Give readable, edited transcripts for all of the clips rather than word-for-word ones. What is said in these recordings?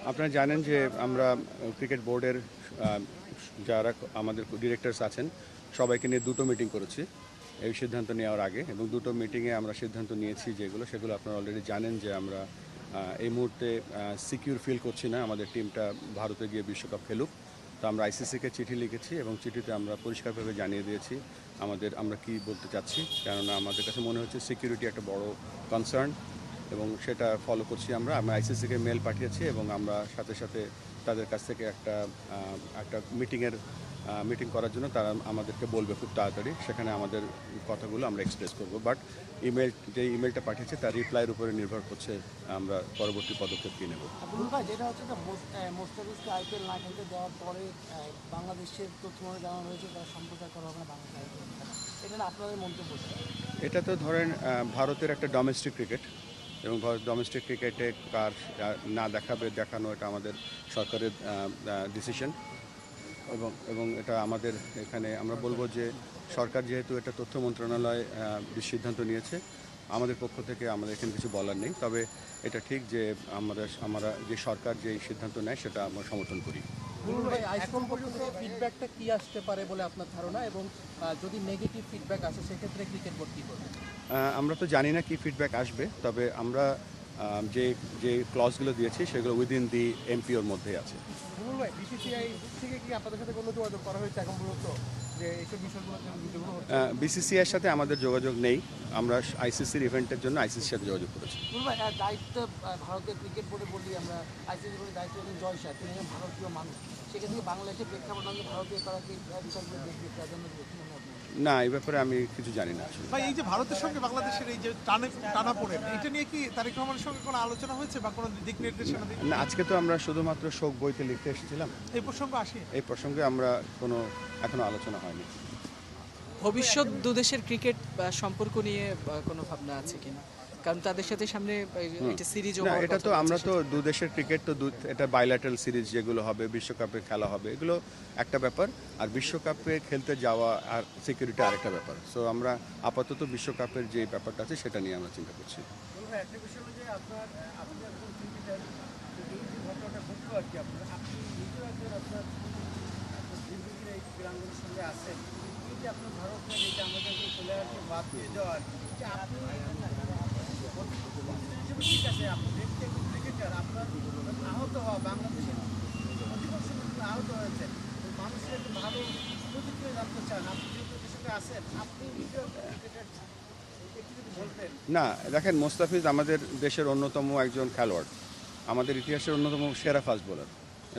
আপনারা জানেন যে আমরা ক্রিকেট বোর্ডের যারা আমাদের ডিরেক্টরস আছেন সবাইকে নিয়ে দুটো মিটিং করেছি এই সিদ্ধান্ত নেওয়ার আগে, এবং দুটো মিটিংয়ে আমরা সিদ্ধান্ত নিয়েছি সেগুলো আপনারা অলরেডি জানেন যে আমরা এই মুহূর্তে সিকিউর ফিল করছি না আমাদের টিমটা ভারতে গিয়ে বিশ্বকাপ খেলুক। তো আমরা আইসিসিকে চিঠি লিখেছি এবং চিঠিতে আমরা পরিষ্কারভাবে জানিয়ে দিয়েছি আমরা কি বলতে চাচ্ছি, কেননা আমাদের কাছে মনে হচ্ছে সিকিউরিটি একটা বড় কনসার্ন এবং সেটা ফলো করছি। আমরা আইসিসিকে মেল পাঠিয়েছি এবং আমরা সাথে সাথে তাদের কাছ থেকে একটা মিটিং করার জন্য তারা আমাদেরকে বলবে খুব তাড়াতাড়ি, সেখানে আমাদের কথাগুলো আমরা এক্সপ্রেস করব। বাট ইমেলটা পাঠিয়েছে তার রিপ্লাইয়ের উপরে নির্ভর করছে আমরা পরবর্তী পদক্ষেপ কী নেব। যেটা হচ্ছে মোস্তাফিজকে আইপিএল না খেলতে দেওয়ার পরে বাংলাদেশের তথ্য জানানো হয়েছে তারা সম্প্রচার করা হবে না বাংলাদেশ আইপিএল, এটা না আপনাদের মন্তব্য? এটা তো ধরেন ভারতের একটা ডোমেস্টিক ক্রিকেট এবং ডোমেস্টিক ক্রিকেটে কার না দেখানো এটা আমাদের সরকারের ডিসিশন এবং এটা আমাদের এখানে আমরা বলবো যে সরকার যেহেতু এটা তথ্য মন্ত্রণালয় সিদ্ধান্ত নিয়েছে, আমাদের পক্ষ থেকে আমাদের এখানে কিছু বলার নেই। তবে এটা ঠিক যে আমরা যে সরকার যে সিদ্ধান্ত নেয় সেটা আমরা সমর্থন করি। এখন পর্যন্ত ফিডব্যাকটা কি আসতে পারে বলে আপনার ধারণা, এবং যদি নেগেটিভ ফিডব্যাক আসে সেক্ষেত্রে ক্রিকেট বোর্ড কী করবে? আমরা তো জানি না কি ফিডব্যাক আসবে, তবে আমরা যে ক্লজগুলো দিয়েছি সেগুলো উইদিন দি এমপিওর মধ্যেই আছে। বিসিসিআই থেকে কি আপনাদের সাথে কোনো যোগাযোগ করা হয়েছে এখন পর্যন্ত যে এইসব বিষয়গুলো? বিসিসিআইয়ের সাথে আমাদের যোগাযোগ নেই, আমরা আইসিসির ইভেন্টের জন্য আইসিসির সাথে যোগাযোগ করেছি। দায়িত্ব ভারতের ক্রিকেট বোর্ডে বলি আমরা, আইসিসি বোর্ডের দায়িত্ব জয় শাহ, তিনি ভারতীয় মানুষ, সেক্ষেত্রে বাংলাদেশের প্রেক্ষাপট ভারতীয় তারা কি বিষয়গুলো দেখবে, প্রাধান্য দেবে? না, এই ব্যাপারে আমি কিছু জানি না। ভাই, এই যে ভারতের সঙ্গে বাংলাদেশের এই যে টানাপোড়েন, এটা নিয়ে কি তারেক রহমানের সঙ্গে কোনো আলোচনা হয়েছে বা কোনো দিক নির্দেশনা? না, আজকে তো আমরা শুধুমাত্র শোক বইতে লিখতে এসেছিলাম। এই প্রসঙ্গে আমরা এখনো আলোচনা হয়নি। ভবিষ্যৎ দুদেশের ক্রিকেট সম্পর্ক নিয়ে কোনো ভাবনা আছে কিনা? কারণ তাদের সাথে সামনে একটা সিরিজও না, এটা তো আমরা তো দুদেশের ক্রিকেট তো এটা বাইল্যাটারাল সিরিজ যেগুলো হবে, বিশ্বকাপে খেলা হবে, এগুলো একটা ব্যাপার, আর বিশ্বকাপে খেলতে যাওয়া আর সিকিউরিটি আরেকটা ব্যাপার। সো আমরা আপাতত বিশ্বকাপের যে ব্যাপারটা আছে সেটা নিয়ে আমরা চিন্তা করছি। একটা বিষয় হলো যে আপনার ক্রিকেটার এই যে ঘটনাটা ঘটলো আর কি, আপনি নিজেও একজন আপনার দীর্ঘদিন এই ক্রীড়াঙ্গনের সঙ্গে আছেন, এই যে আপনার ভারতের এই যে আমাদের প্লেয়ারকে বাদ দিয়ে দেওয়ার যে আপনি ঠিক আছে, আপনি দেখতে একজন ক্রিকেটার, আপনার আহত হওয়া বাংলাদেশের অধিকাংশ আহত হয়েছে, মানুষের একটু ভালো প্রতিক্রিয়া জানতে চান, আপনি যেহেতু এদের সঙ্গে আছেন, আপনি নিজেও ক্রিকেটার না, দেখেন, মোস্তাফিজ আমাদের দেশের অন্যতম একজন খেলোয়াড়, আমাদের ইতিহাসের অন্যতম সেরা ফাস্ট বোলার,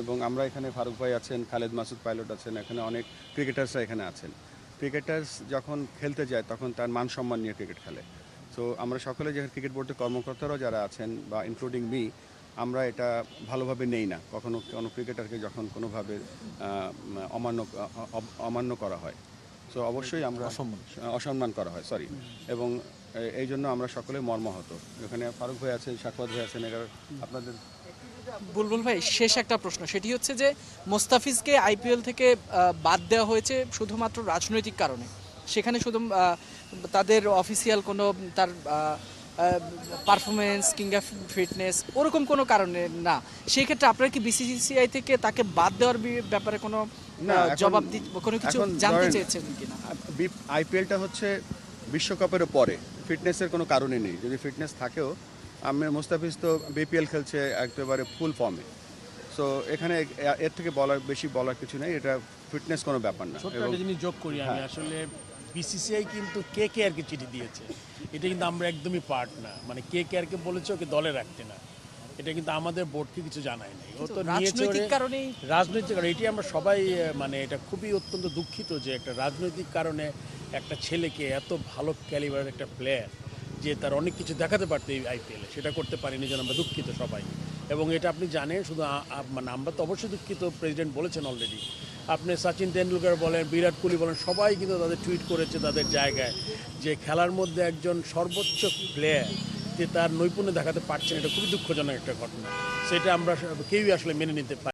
এবং আমরা এখানে ফারুক ভাই আছেন, খালেদ মাসুদ পাইলট আছেন, এখানে অনেক ক্রিকেটার্সরা এখানে আছেন। ক্রিকেটার্স যখন খেলতে যায় তখন তার মান সম্মান নিয়ে ক্রিকেট খেলে। তো আমরা সকলে যে ক্রিকেট বোর্ডের কর্মকর্তারাও যারা আছেন বা ইনক্লুডিং মি, আমরা এটা ভালোভাবে নেই না কখনো কোনো ক্রিকেটারকে যখন কোনোভাবে অমান্য করা হয়। সো অবশ্যই আমরা অসম্মান করা হয়, সরি, এবং এই জন্য আমরা সকলে মর্মাহত। এখানে ফারুক ভাই আছেন, সাকওয়াত ভাই আছেন, আপনাদের বুলবুল ভাই, শেষ একটা প্রশ্ন, সেটি হচ্ছে যে মোস্তাফিজকে আইপিএল থেকে বাদ দেওয়া হয়েছে শুধুমাত্র রাজনৈতিক কারণে, সেখানে শুধু তাদের অফিসিয়াল কোনো তার পারফরমেন্স কিংবা ফিটনেস ওরকম কোনো কারণে না, সেই ক্ষেত্রে আপনারা কি বিসিসিআই থেকে তাকে বাদ দেওয়ার ব্যাপারে কোনো জবাব কোনো কিছু জানতে চেয়েছেন কিনা? আইপিএলটা হচ্ছে বিশ্বকাপের পরে, ফিটনেসের কোনো কারণে নেই। যদি ফিটনেস থাকেও, মোস্তাফিজ তো বিপিএল খেলছে একেবারে ফুল ফর্মে। সো এখানে এর থেকে বেশি বলার কিছু নেই, এটা ফিটনেস কোনো ব্যাপার না। ছোট্ট একটা জিনিস যোগ করি আমি, আসলে বিসিসিআই কিন্তু কেকেআরকে চিঠি দিয়েছে, এটা কিন্তু আমরা একদমই পার্ট না, মানে কেকেআরকে বলেছে ওকে দলে রাখতে না, এটা কিন্তু আমাদের বোর্ডকে কিছু জানায় নাই। ও তো রাজনৈতিক কারণে, এটি আমরা সবাই মানে এটা খুবই অত্যন্ত দুঃখিত যে একটা রাজনৈতিক কারণে একটা ছেলেকে, এত ভালো ক্যালিবারের একটা প্লেয়ার যে তার অনেক কিছু দেখাতে পারতো এই আইপিএলে, সেটা করতে পারিনি, যেন আমরা দুঃখিত সবাই। এবং এটা আপনি জানেন, শুধু মানে আমরা তো অবশ্যই দুঃখিত, প্রেসিডেন্ট বলেছেন অলরেডি। আপনি সচিন তেন্ডুলকর বলেন, বিরাট কোহলি বলেন, সবাই কিন্তু তাদের টুইট করেছে তাদের জায়গায় যে খেলার মধ্যে একজন সর্বোচ্চ প্লেয়ার যে তার নৈপুণ্য দেখাতে পারছেন, এটা খুবই দুঃখজনক একটা ঘটনা, সেটা আমরা কেউই আসলে মেনে নিতে পারি।